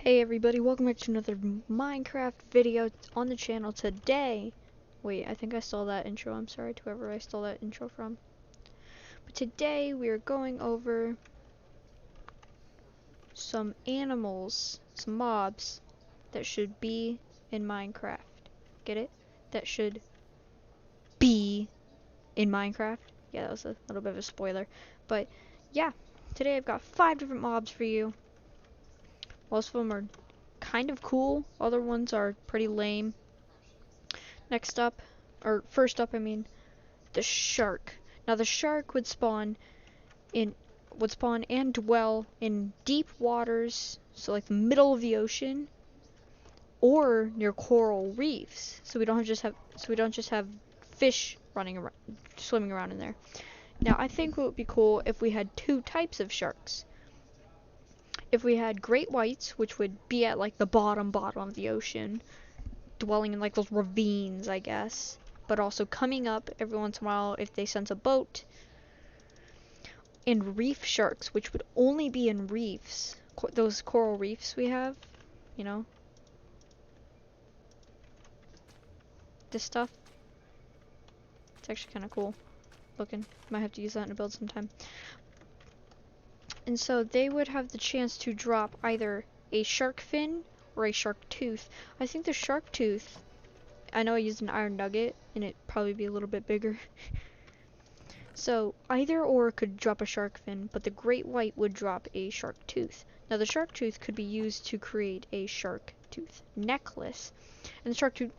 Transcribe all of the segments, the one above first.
Hey everybody, welcome back to another Minecraft video on the channel today. Wait, I think I stole that intro. I'm sorry to whoever I stole that intro from. But today we are going over some animals, some mobs that should be in Minecraft. Get it? That should be in Minecraft. Yeah, that was a little bit of a spoiler. But yeah, today I've got 5 different mobs for you. Most of them are kind of cool. Other ones are pretty lame. Next up, or first up, I mean, the shark. Now the shark would spawn and dwell in deep waters, so like the middle of the ocean, or near coral reefs. So we don't just have fish running around, swimming around in there. Now I think what would be cool if we had 2 types of sharks. If we had great whites, which would be at like the bottom of the ocean, dwelling in like those ravines, I guess, but also coming up every once in a while if they sense a boat. And reef sharks, which would only be in reefs, those coral reefs we have, you know, this stuff. It's actually kind of cool looking. Might have to use that in a build sometime. And so they would have the chance to drop either a shark fin or a shark tooth. I think the shark tooth, I know I used an iron nugget and it'd probably be a little bit bigger. So either or could drop a shark fin, but the great white would drop a shark tooth. Now the shark tooth could be used to create a shark tooth necklace. And the shark tooth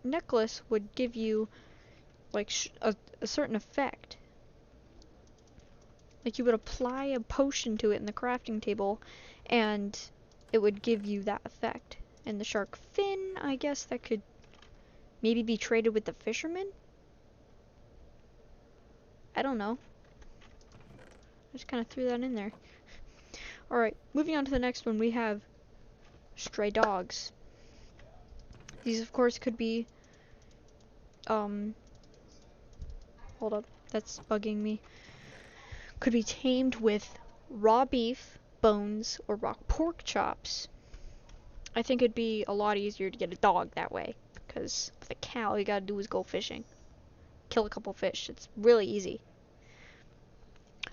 necklace would give you like a certain effect. Like you would apply a potion to it in the crafting table and it would give you that effect. And the shark fin, I guess that could maybe be traded with the fisherman? I don't know. I just kind of threw that in there. Alright, moving on to the next one, we have stray dogs. These, of course, could be, hold up, that's bugging me. Could be tamed with raw beef, bones, or raw pork chops. I think it'd be a lot easier to get a dog that way, because with a cow, all you gotta do is go fishing. Kill a couple fish, it's really easy.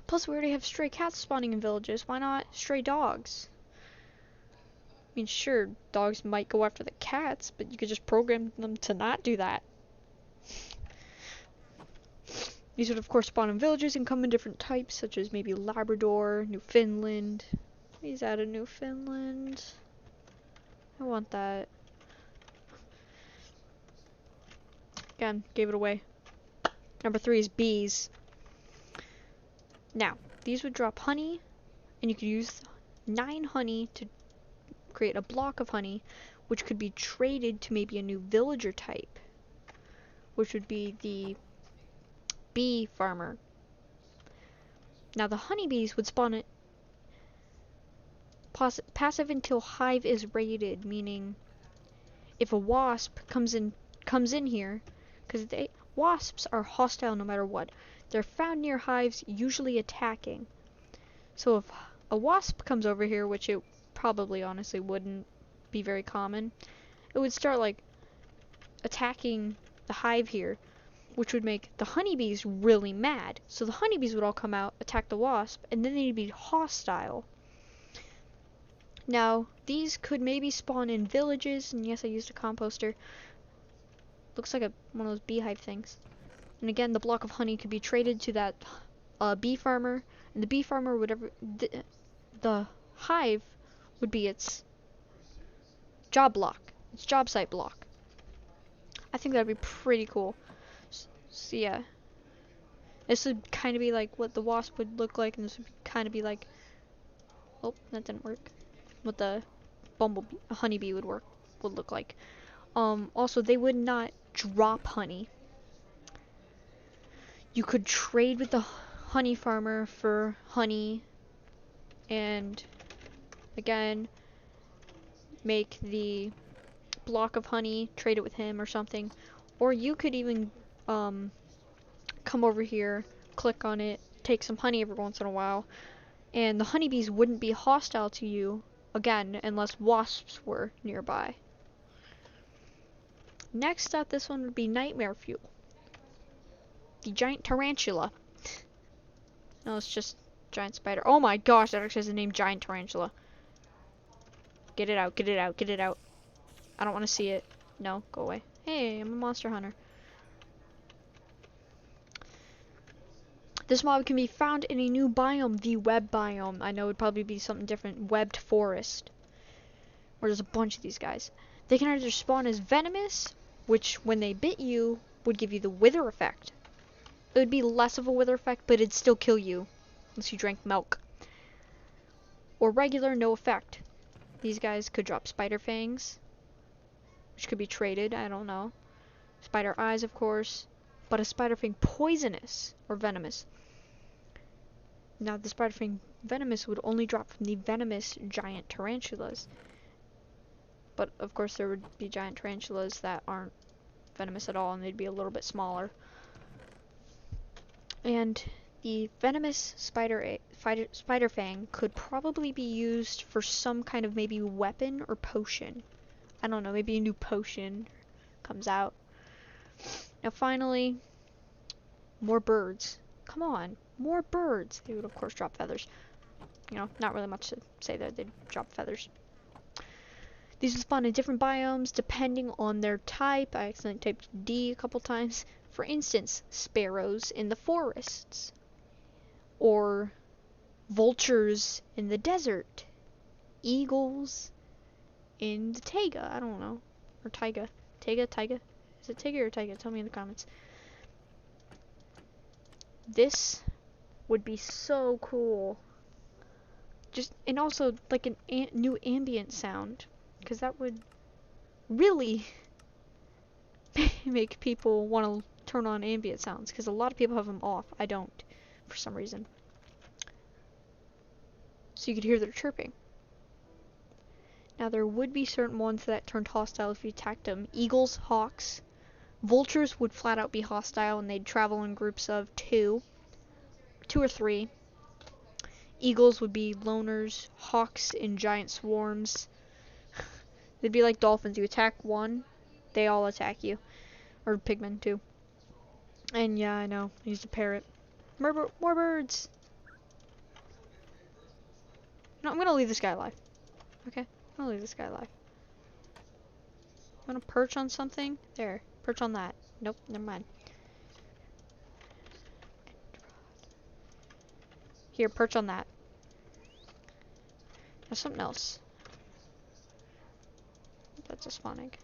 Plus, we already have stray cats spawning in villages, why not stray dogs? I mean, sure, dogs might go after the cats, but you could just program them to not do that. These would, of course, spawn in villages and come in different types, such as maybe Labrador, Newfoundland. Please add a Newfoundland. I want that. Again, gave it away. Number 3 is bees. Now, these would drop honey, and you could use 9 honey to create a block of honey, which could be traded to maybe a new villager type, which would be the bee farmer. Now the honeybees would spawn it passive until hive is raided, meaning if a wasp comes in here, because wasps are hostile no matter what. They're found near hives, usually attacking. So if a wasp comes over here, which it probably honestly wouldn't be very common, it would start like attacking the hive here, which would make the honeybees really mad. So the honeybees would all come out, attack the wasp, and then they'd be hostile. Now, these could maybe spawn in villages, and yes, I used a composter. Looks like one of those beehive things. And again, the block of honey could be traded to that bee farmer, and the bee farmer would the hive would be its job block, its job site block. I think that'd be pretty cool. So yeah, this would kind of be like what the wasp would look like, and this would kind of be like, oh, that didn't work. What the honeybee would look like. Also, they would not drop honey. You could trade with the honey farmer for honey, and again, make the block of honey, trade it with him or something. Or you could even come over here, click on it, take some honey every once in a while, and the honeybees wouldn't be hostile to you Again, unless wasps were nearby. Next up, this one would be nightmare fuel. The giant tarantula. No, it's just giant spider. Oh my gosh, that actually has the name giant tarantula. Get it out, get it out, get it out. I don't want to see it. No, go away. Hey, I'm a monster hunter. This mob can be found in a new biome, the web biome. I know it would probably be something different. Webbed forest. Where there's a bunch of these guys. They can either spawn as venomous, which when they bit you, would give you the wither effect. It would be less of a wither effect, but it'd still kill you. Unless you drank milk. Or regular, no effect. These guys could drop spider fangs. Which could be traded, I don't know. Spider eyes, of course. But a spider fang poisonous or venomous. Now, the spider fang venomous would only drop from the venomous giant tarantulas. But, of course, there would be giant tarantulas that aren't venomous at all, and they'd be a little bit smaller. And the venomous spider fang could probably be used for some kind of maybe weapon or potion. I don't know, maybe a new potion comes out. Now finally, more birds. Come on, more birds. They would of course drop feathers. You know, not really much to say there, they'd drop feathers. These would spawn in different biomes depending on their type. I accidentally typed D a couple times. For instance, sparrows in the forests. Or vultures in the desert. Eagles in the taiga. I don't know. Or taiga. Taiga? Is it taiga or taiga? Tell me in the comments. This would be so cool. Just, and also like a new ambient sound. Because that would really make people want to turn on ambient sounds. Because a lot of people have them off. I don't. For some reason. So you could hear their chirping. Now there would be certain ones that turned hostile if you attacked them. Eagles, hawks. Vultures would flat out be hostile and they'd travel in groups of two or three. Eagles would be loners. Hawks in giant swarms. They'd be like dolphins. You attack one, they all attack you. Or pigmen too. And yeah, I know. I used a parrot. More birds! No, I'm gonna leave this guy alive. Okay? I'm gonna leave this guy alive. I'm gonna perch on something. There. Perch on that. Nope, never mind. Here, perch on that. There's something else. That's a spawn egg.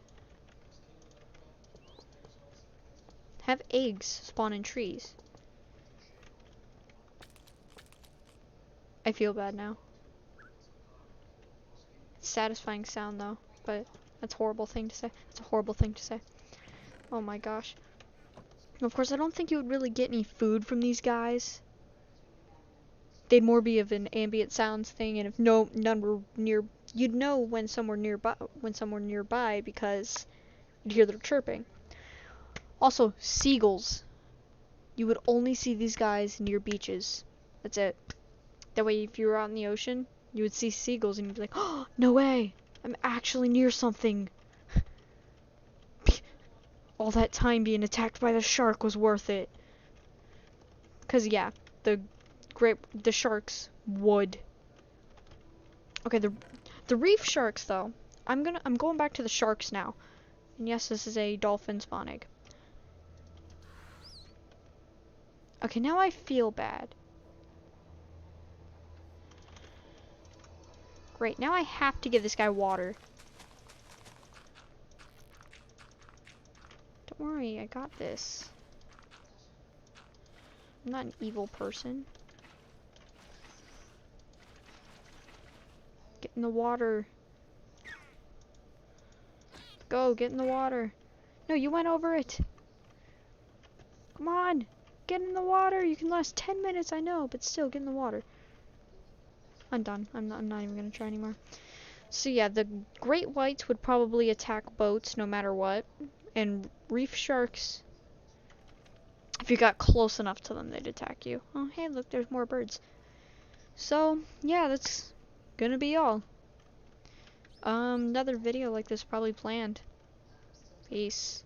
Have eggs spawn in trees. I feel bad now. It's a satisfying sound though, but that's a horrible thing to say. That's a horrible thing to say. Oh my gosh. Of course, I don't think you would really get any food from these guys. They'd more be of an ambient sounds thing, and if none were near, you'd know when some were nearby because you'd hear their chirping. Also, seagulls. You would only see these guys near beaches. That's it. That way, if you were out in the ocean, you would see seagulls and you'd be like, oh, no way! I'm actually near something. All that time being attacked by the shark was worth it. Cause yeah, the sharks would. Okay, the reef sharks though. I'm going back to the sharks now. And yes, this is a dolphin spawn egg. Okay, now I feel bad. Great, now I have to give this guy water. Don't worry, I got this. I'm not an evil person. Get in the water. Go, get in the water. No, you went over it. Come on, get in the water. You can last 10 minutes, I know, but still, get in the water. I'm done. I'm not even gonna try anymore. So yeah, the great whites would probably attack boats no matter what. And reef sharks, if you got close enough to them, they'd attack you. Oh, hey, look, there's more birds. So, yeah, that's gonna be all. Another video like this probably planned. Peace.